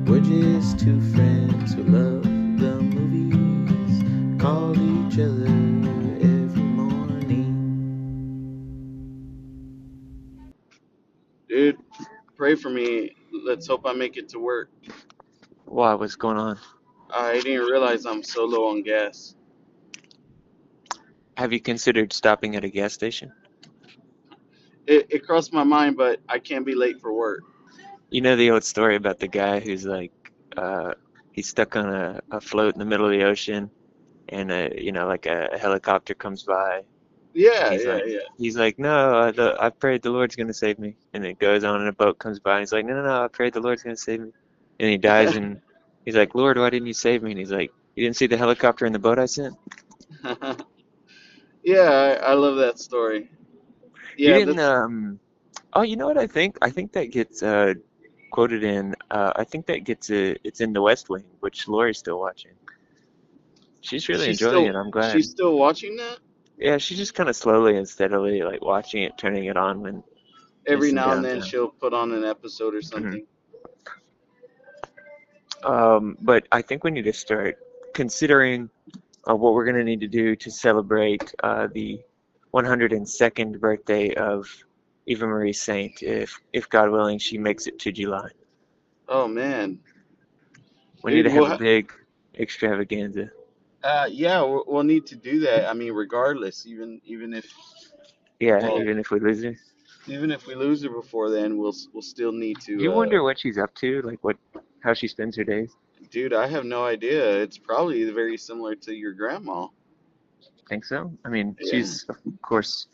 We're just two friends who love the movies, call each other every morning. Dude, pray for me. Let's hope I make it to work. Why? What's going on? I didn't realize I'm so low on gas. Have you considered stopping at a gas station? It crossed my mind, but I can't be late for work. You know the old story about the guy who's like, uh, he's stuck on a float in the middle of the ocean, and like a helicopter comes by, and Yeah, yeah, yeah. he's like, no, I prayed the Lord's gonna save me, and it goes on, and a boat comes by, and he's like, no, no, no, I prayed the Lord's gonna save me, and he dies, and he's like, Lord, why didn't you save me? And he's like, you didn't see the helicopter and the boat I sent? Yeah, I love that story. You Yeah, didn't, that's oh, you know what I think? I think that gets quoted in, I think that gets it's in The West Wing, which Lori's still watching. She's really she's enjoying still it. I'm glad. she's still watching that. Yeah, she's just kind of slowly and steadily like watching it, turning it on when in Every some now and then downtime. she'll put on an episode or Mhm. something. But I think we need to start considering what we're going to need to do to celebrate the 102nd birthday of Eva Marie Saint, if God willing, she makes it to July. Oh man, We need dude. to have a big extravaganza. Yeah, we'll need to do that. I mean, regardless, even if Yeah, well, even if we lose her. even if we lose her before then, we'll still need Do to. you wonder what she's up to? Like how she spends her days? Dude, I have no idea. It's probably very similar to your grandma. Think so? I mean, Yeah, she's of course.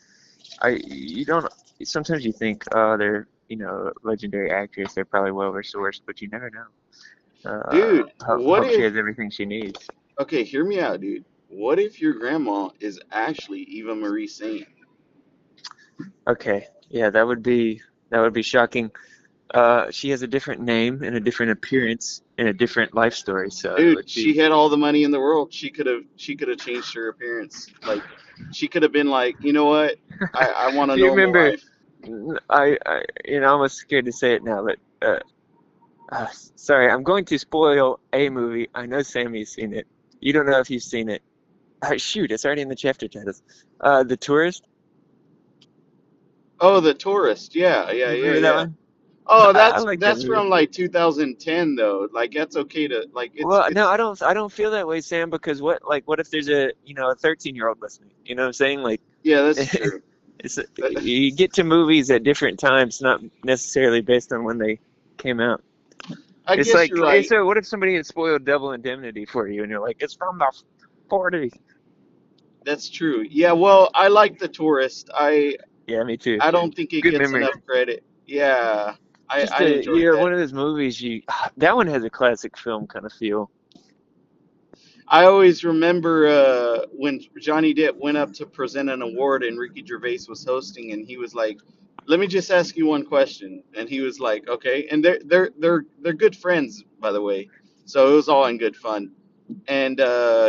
You don't. Sometimes you think, oh, they're legendary actress. They're probably well resourced, but you never know. dude. What Hope she if? has everything she needs. Okay, hear me out, dude. What if your grandma is actually Eva Marie Saint? Okay, yeah, that would be shocking. She has a different name and a different appearance and a different life story, so it Dude, would she be. had all the money in the world. She could have changed her appearance. Like, she could have been like, you know what? I want a Do you normal remember? life. I'm almost scared to say it now, but sorry, I'm going to spoil a movie. I know Sammy's seen it. You don't know if you've seen it. Shoot, it's already in the chapter titles. The Tourist. Oh, the tourist. Yeah, yeah, You yeah, remember that yeah. one? Oh, I that's like that that's movie. from like 2010 though. Like that's okay to like Well, no, it's I don't feel that way, Sam, because what if there's a 13-year-old listening? You know what I'm saying? Like, yeah, that's true. it's you get to movies at different times, not necessarily based on when they came out. I It's guess like, you're right. so what if somebody had spoiled Double Indemnity for you, and you're like, it's from the 40s? That's true. Yeah, well, I like the tourist. Yeah, me too. I don't think it Good gets memory. enough credit. Yeah, Just I enjoyed that. one of those movies that one has a classic film kind of feel. I always remember when Johnny Depp went up to present an award and Ricky Gervais was hosting, and he was like, "Let me just ask you one question," and he was like, "Okay," and they're good friends, by the way, so it was all in good fun. And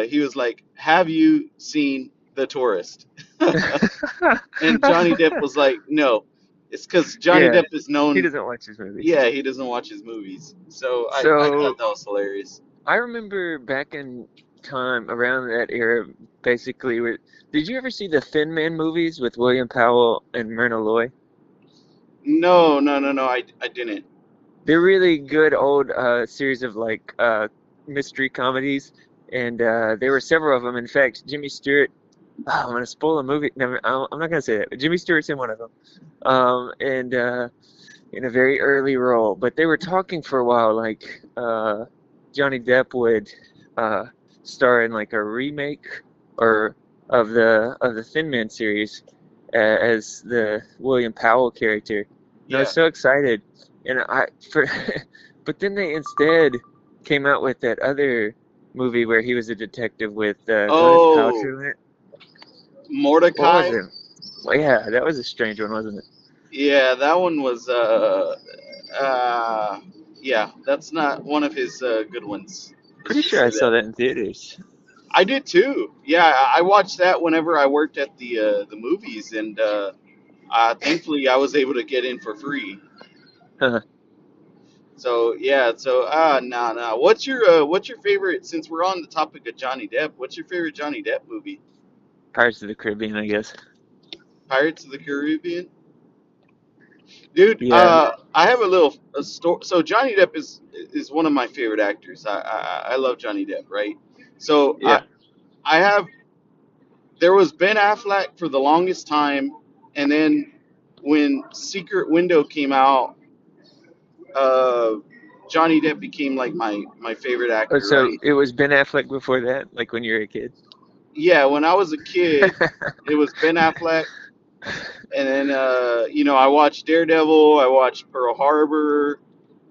he was like, "Have you seen The Tourist?" And Johnny Depp was like, "No." It's because Johnny Yeah, Depp is he known. doesn't watch his movies. Yeah, he doesn't watch his movies, so I So thought that was hilarious. I remember back in time around that era, basically. Did you ever see the Thin Man movies with William Powell and Myrna Loy? No, no, no, no, I didn't. They're really good old series of like mystery comedies, and there were several of them. In fact, Jimmy Stewart. Oh, I'm gonna spoil a movie. Never, I'm not gonna say that. But Jimmy Stewart's in one of them, and in a very early role. But they were talking for a while, like Johnny Depp would uh, star in like a remake or of the Thin Man series as the William Powell character. And I was Yeah. so excited, and but then they instead came out with that other movie where he was a detective with Gwyneth Oh, Paltrow in it. What was Mordecai. it? Well, yeah, that was a strange one, wasn't it? Yeah, that one was. Uh, yeah, that's not one of his good ones. Let's Pretty just sure I say saw that. that in theaters. I did too. Yeah, I watched that whenever I worked at the movies, and thankfully I was able to get in for free. So yeah, so nah. What's your favorite? Since we're on the topic of Johnny Depp, what's your favorite Johnny Depp movie? Pirates of the Caribbean, I guess. Pirates of the Caribbean, dude. Yeah, I have a story. So Johnny Depp is one of my favorite actors. I love Johnny Depp, right? So yeah. I have there was Ben Affleck for the longest time, and then when Secret Window came out, uh, Johnny Depp became like my favorite Oh, actor, so right? it was Ben Affleck before that, like when you were a kid. Yeah, when I was a kid, it was Ben Affleck, and then I watched Daredevil, I watched Pearl Harbor.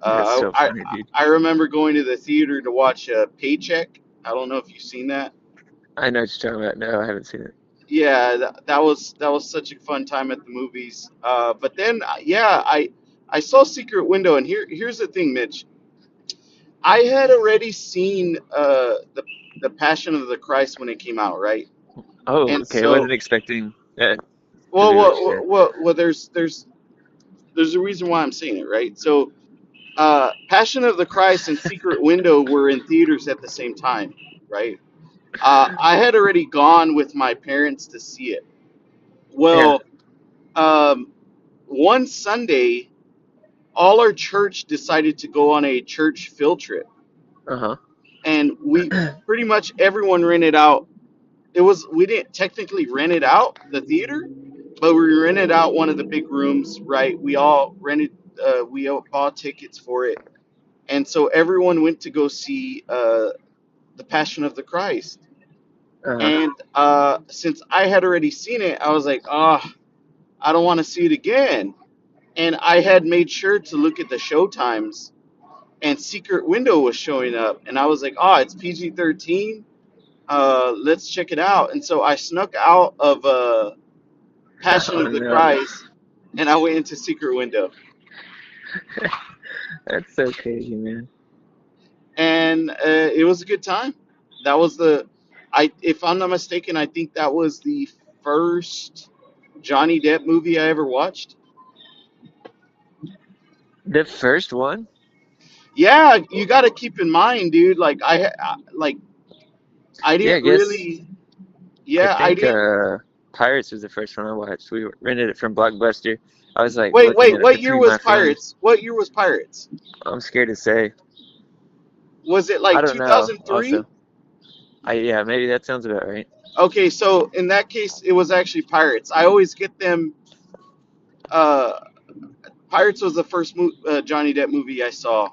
That's Uh, so I funny, dude. I remember going to the theater to watch Paycheck. I don't know if you've seen that. I know what you're talking about. No, I haven't seen it. Yeah, that was such a fun time at the movies. But then yeah, I saw Secret Window, and here's the thing, Mitch. I had already seen the Passion of the Christ when it came out, right? Oh, And okay. I so wasn't expecting that to well, be what you said. there's a reason why I'm saying it, right? So Passion of the Christ and Secret Window were in theaters at the same time, right? I had already gone with my parents to see it. Yeah. Well, um, one Sunday, all our church decided to go on a church field trip, Uh-huh. and we pretty much everyone rented out. We didn't technically rent it out the theater, but we rented out one of the big rooms. Right, we all rented. We all bought tickets for it, and so everyone went to go see the Passion of the Christ. Uh-huh. And since I had already seen it, I was like, I don't want to see it again. And I had made sure to look at the show times, and Secret Window was showing up, and I was like, it's PG-13. Let's check it out. And so I snuck out of Passion Oh of the no. Christ, and I went into Secret Window, That's so crazy, man. and it was a good time. That was if I'm not mistaken, I think that was the first Johnny Depp movie I ever watched. The first one? Yeah, you got to keep in mind, dude. Like like I Yeah, I didn't guess really. I Yeah, I think didn't. Pirates was the first one I watched. We rented it from Blockbuster. I was like Wait, looking wait. at it What year between my was films. Pirates? What year was Pirates? I'm scared to say. Was it I like don't know, 2003? also. Yeah, maybe that sounds about right. Okay, so in that case, it was actually Pirates. I always get them. Uh, Pirates was the first Johnny Depp movie I saw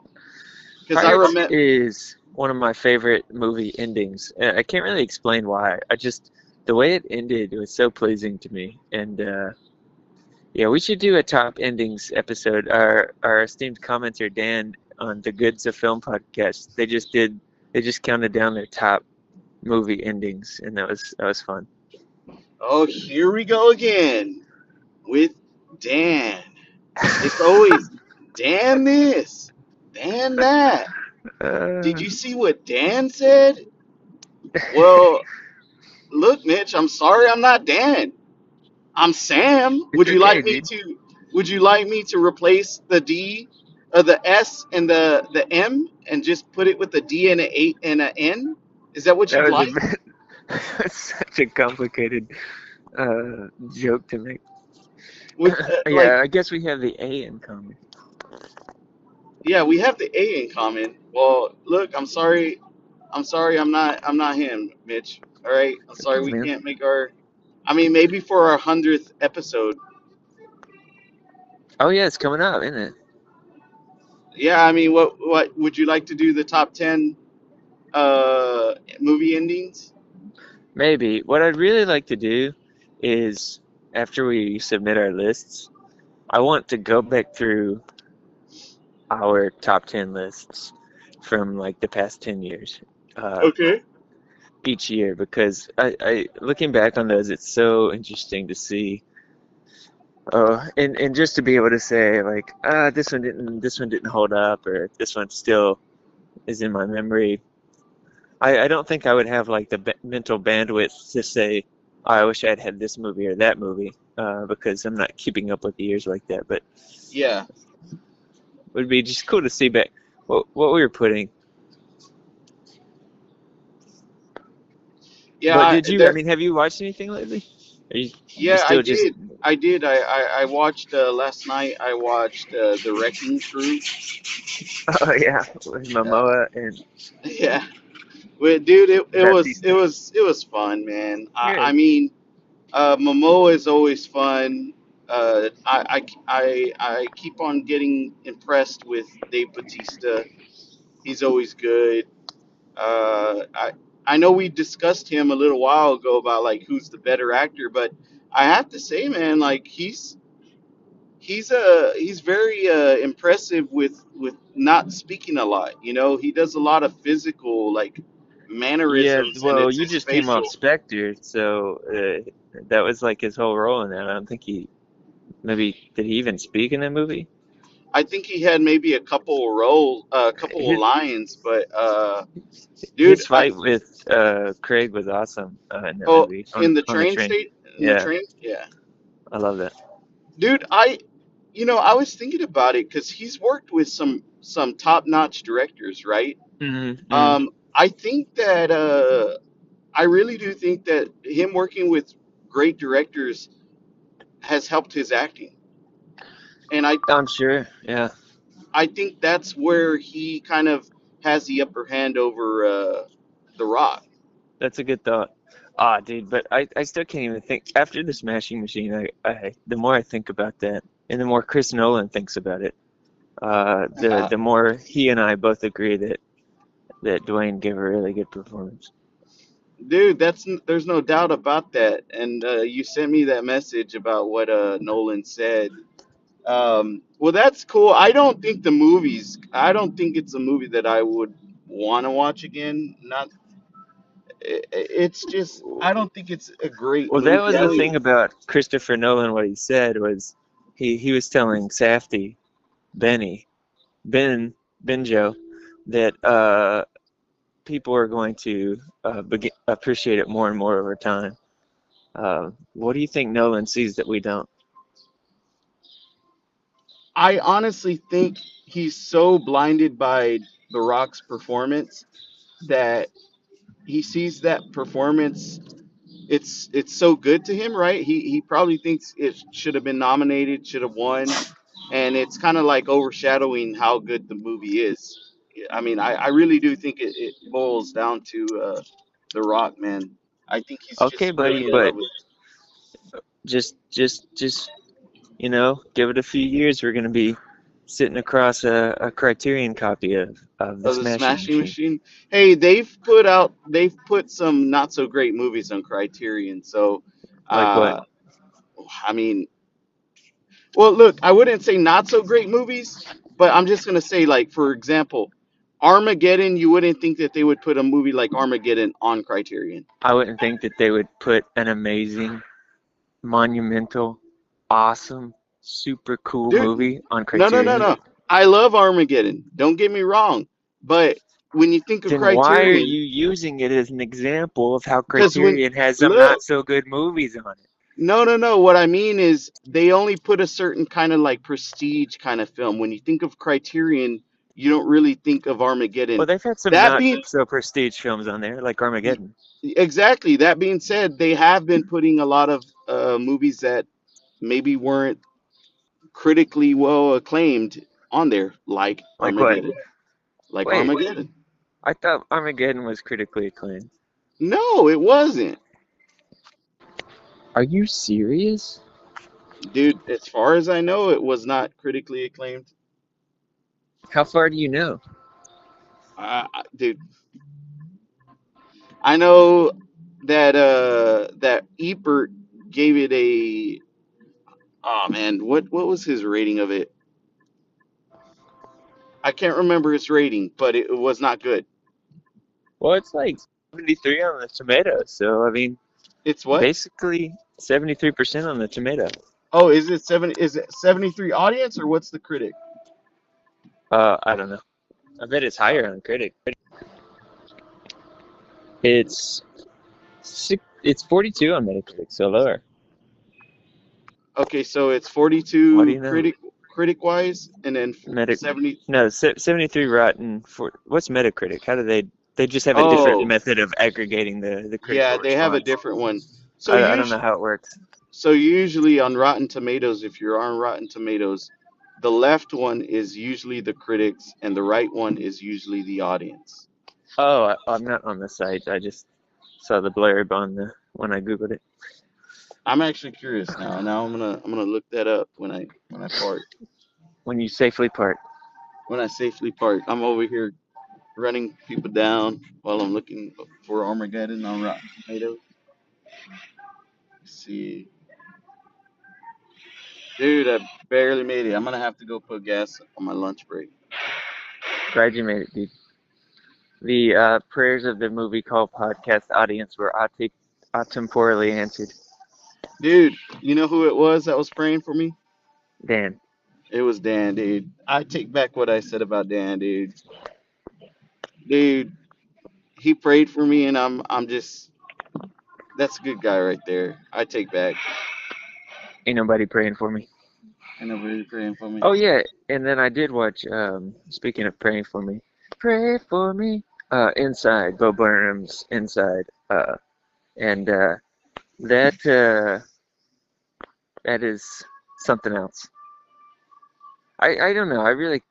because I Pirates remember. is one of my favorite movie endings. I can't really explain why. The way it ended was so pleasing to me. And yeah, we should do a top endings episode. Our esteemed commenter Dan on the Goods of Film podcast, they just counted down their top movie endings, and that was fun. Oh, here we go again with Dan. It's always Dan this, Dan that. Did Uh, you see what Dan said? Well, look, Mitch. I'm sorry, I'm not Dan. I'm Sam. it's okay, dude. Would you like me to replace the D, the S and the M and just put it with a D and a 8 and a N? Is that what That you'd was a like? bit, that's such a complicated joke to make. Would like Yeah, I guess we have the A in common. yeah, we have the A in common. Well, look, I'm sorry. I'm not him, Mitch. All right. I'm It's sorry okay, we man. can't make our I mean maybe for our 100th episode. Oh yeah, it's coming up, isn't it? Yeah, I mean what would you like to do the top 10 movie endings? Maybe. What I'd really like to do is after we submit our lists, I want to go back through our top 10 lists from like the past 10 years, uh, Okay. each year, because looking back on those, it's so interesting to see. Oh, and just to be able to say like, this one didn't hold up, or this one still is in my memory. I don't think I would have like the mental bandwidth to say, "Oh, I wish I'd had this movie or that movie, because I'm not keeping up with the years like that. But Yeah. would be just cool to see back what we were putting. But Yeah, did you? I there. mean, have you watched anything lately? Are you Yeah, I still just? did. I did. I watched last night. I watched The Wrecking Crew. Oh yeah, with Uh, Momoa and yeah, well, dude, Bautista. it was fun, man. I Good. mean, Momoa is always fun. I keep on getting impressed with Dave Bautista. He's always good. Uh, I I know we discussed him a little while ago about like who's the better actor, but I have to say, man, like he's very impressive with not speaking a lot. You know, he does a lot of physical like Yeah, mannerisms, and well, it's you his just came off facial. Spectre, so that was like his whole role in that. I don't think he maybe did he even speak in that movie? I think he had maybe a couple of His lines, but dude, his fight with Craig was awesome in that oh, movie in the on the train train. state, in the Yeah, train, yeah, I love that. dude, I was thinking about it because he's worked with some top notch directors, right? Hmm. I think that I really do think that him working with great directors has helped his acting, and I'm sure. Yeah, I think that's where he kind of has the upper hand over The Rock. that's a good thought. Ah, dude, but I still can't even think. After the Smashing Machine, I the more I think about that, and the more Chris Nolan thinks about it, the more he and I both agree that Dwayne gave a really good performance. Dude, there's no doubt about that. And you sent me that message about what Nolan said. Well, that's cool. I don't think it's a movie that I would want to watch again. Not, it's just, I don't think it's a great Well, that movie. was the thing about Christopher Nolan. What he said was he was telling Safdie, Benny, Ben Joe, that people are going to appreciate it more and more over time. What do you think Nolan sees that we don't? I honestly think he's so blinded by The Rock's performance that he sees that performance. It's so good to him, right? He probably thinks it should have been nominated, should have won, and it's kind of like overshadowing how good the movie is. I mean, I really do think it boils down to The Rock, man. I think he's Okay, just buddy, really in love but with. just give it a few years. We're gonna be sitting across a Criterion copy of the Of the Smashing Smashing Machine. Machine. Hey, they've put some not so great movies on Criterion. So, Like what? uh, I mean, well, look, I wouldn't say not so great movies, but I'm just gonna say, like, for example, Armageddon. You wouldn't think that they would put a movie like Armageddon on Criterion. I wouldn't think that they would put an amazing, monumental, awesome, super cool Dude, movie on no, no, no, Criterion. no. I love Armageddon. Don't get me wrong, but when you think of Then why are Criterion, you using it as an example of how because when Criterion has some look, not so good movies on it? no, no, no. What I mean is they only put a certain kind of like prestige kind of film. When you think of Criterion, you don't really think of Well, Armageddon. they've had some That not being so prestige films on there, like y- Armageddon. exactly. That being said, they have been putting a lot of movies that maybe weren't critically well acclaimed on there, like Like what? Armageddon. Like Wait, Armageddon. I thought Armageddon was critically acclaimed. No, it wasn't. Are you serious? Dude, as far as I know, it was not critically acclaimed. How far do you know? Dude, I know that that Ebert gave it a oh man, what was his rating of it? I can't remember his rating, but it was not good. Well, it's like 73 on the tomato, so I mean, It's what? basically 73% on the tomato. Oh, is it 73 audience or what's the critic? I don't know. I bet it's Uh, higher on critic. It's it's 42 on Metacritic, so lower. okay, so it's What do 42 you know? critic wise, and then Meta 70. no 73 Rotten for what's Metacritic? How do they just have a different Oh, method of aggregating the yeah, critical they have a response. different one. So I don't know usually, how it works. so usually on Rotten Tomatoes, if you're on Rotten Tomatoes, the left one is usually the critics, and the right one is usually the audience. Oh, I'm not on the site. I just saw the blurb on the when I googled it. I'm actually curious now. Now I'm gonna look that up when I park. When you safely park. When I safely park, I'm over here running people down while I'm looking for Armageddon on Rotten Tomatoes. Let's see, dude, I barely made it. I'm gonna have to go put gas on my lunch break. Glad you made it, dude. The prayers of the movie call podcast audience were temporally answered. Dude, you know who it was that was praying for me? Dan, It was Dan, dude. I take back what I said about Dan, dude. Dude, he prayed for me, and I'm just that's a good guy right there. I take back. ain't nobody praying for me. I know really praying for me. Oh yeah, and then I did watch. Speaking of praying for me, pray for me. Inside, Bo Burnham's Inside. And that that is something else. I don't know. I really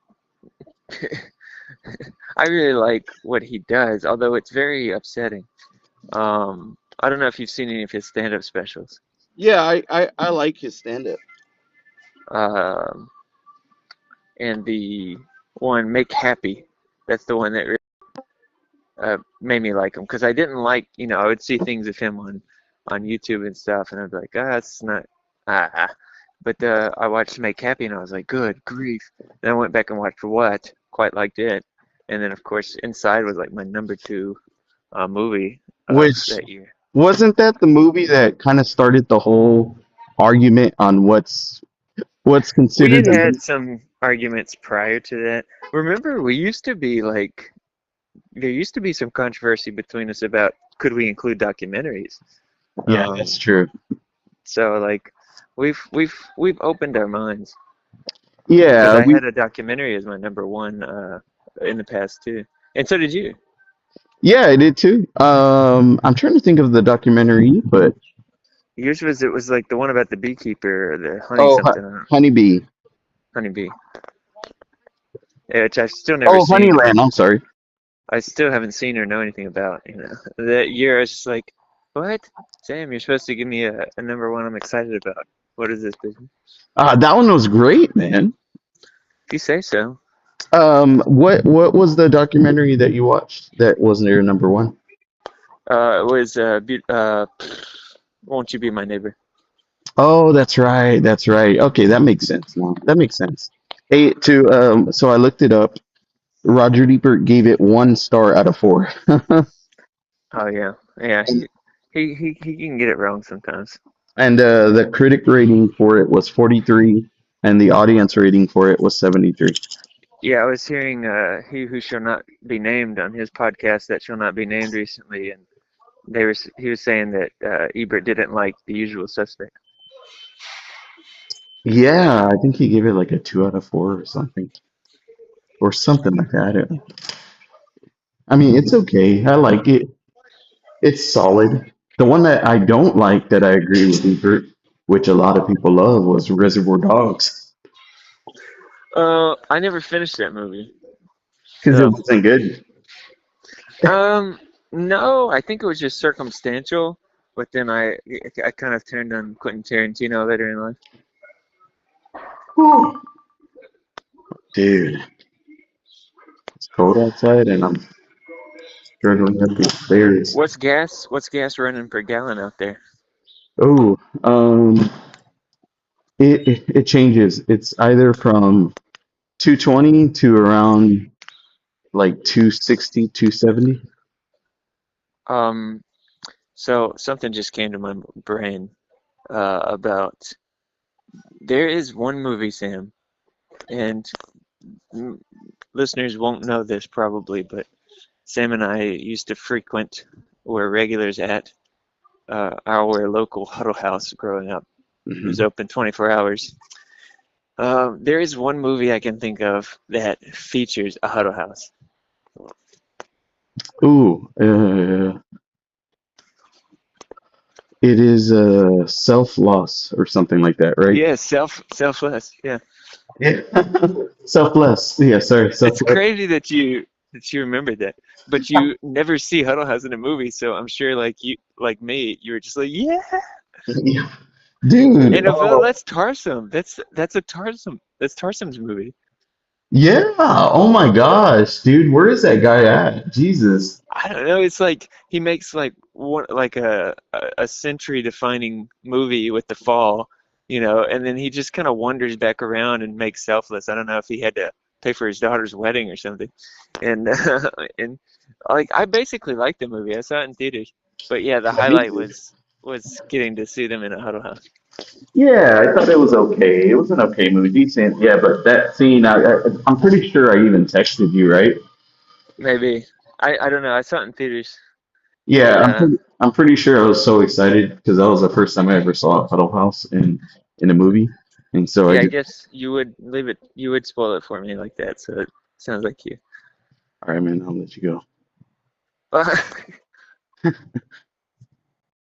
I really like what he does, although it's very upsetting. I don't know if you've seen any of his stand-up specials. Yeah, I like his stand up. Um, and the one Make Happy, that's the one that really, made me like him because I didn't like, I would see things of him on YouTube and stuff, and I'd be like, that's not, ah. But I watched Make Happy, and I was like, good grief. Then I went back and watched What, quite liked it, and then of course Inside was like my number two movie of Which that year. wasn't that the movie that kind of started the whole argument on what's We considered had the had movie? some arguments prior to that. Remember, we used to be like, there used to be some controversy between us about could we include documentaries. Yeah, that's Um, true. so like, we've opened our minds because Yeah, I we had a documentary as my number one in the past too, and so did you. yeah, I did too. I'm trying to think of the documentary, but Yours was it was like the one about the beekeeper, or the honey oh, something, I don't know, Honeybee. honeybee, which I've still never Oh, seen, or Honeyland. I'm sorry. I still haven't seen or know anything about. That year I was just like, what? Sam, you're supposed to give me a number one I'm excited about. What is this business? That one was great, man. If you say so. What was the documentary that you watched that wasn't your number one? It was Won't You Be My Neighbor? Oh, that's right. That's right. Okay, that makes sense now. That makes sense. Hey, so I looked it up. Roger Ebert gave it 1 star out of 4. Oh yeah, yeah. He can get it wrong sometimes. And the critic rating for it was 43, and the audience rating for it was 73. Yeah, I was hearing He Who Shall Not Be Named on his podcast that shall not be named recently, and he was saying that Ebert didn't like The Usual Suspect. Yeah, I think he gave it like a 2 out of 4 or something like that. I mean, it's okay. I like it. It's solid. The one that I don't like that I agree with Ebert, which a lot of people love, was Reservoir Dogs I never finished that movie. because it So, wasn't good. um, no, I think it was just circumstantial. But then I kind of turned on Quentin Tarantino later in life. Whew. Dude, it's cold outside and I'm struggling up these stairs. What's gas running per gallon out there? Oh, it changes. It's either from 220 to around like 260, 270. Um, so something just came to my brain about there is one movie, Sam, and mm, listeners won't know this probably, but Sam and I used to frequent, were regulars at our local Huddle House growing up. It was Hmm. open 24 hours. There is one movie I can think of that features a Huddle House. Ooh, it is self-loss or something like that, right? Yeah, selfless. Yeah, Yeah. Selfless. Yeah, sorry, it's selfless. crazy that you remembered that, but you never see Huddle House in a movie, so I'm sure like me, you were just like, yeah. Yeah. Dude, And oh, that's Tarsum. That's a Tarsum. That's Tarsum's movie. yeah. Oh my gosh, dude, where is that guy at? Jesus. I don't know. It's like he makes like one like a century defining movie with The Fall, and then he just kind of wanders back around and makes Selfless. I don't know if he had to pay for his daughter's wedding or something. And and like I basically liked the movie. I saw it in theaters. But yeah, the Yeah, me highlight too. was getting to see them in a Huddle House. Yeah, I thought it was okay. It was an okay movie, decent. Yeah, but that scene, I'm pretty sure I even texted you, right? Maybe. I don't know. I saw it in theaters. Yeah, But I'm pretty sure I was so excited because that was the first time I ever saw Puddle House in a movie, and so I yeah, I just, guess you would spoil it for me like that, so it sounds like you. all right, man, I'll let you go.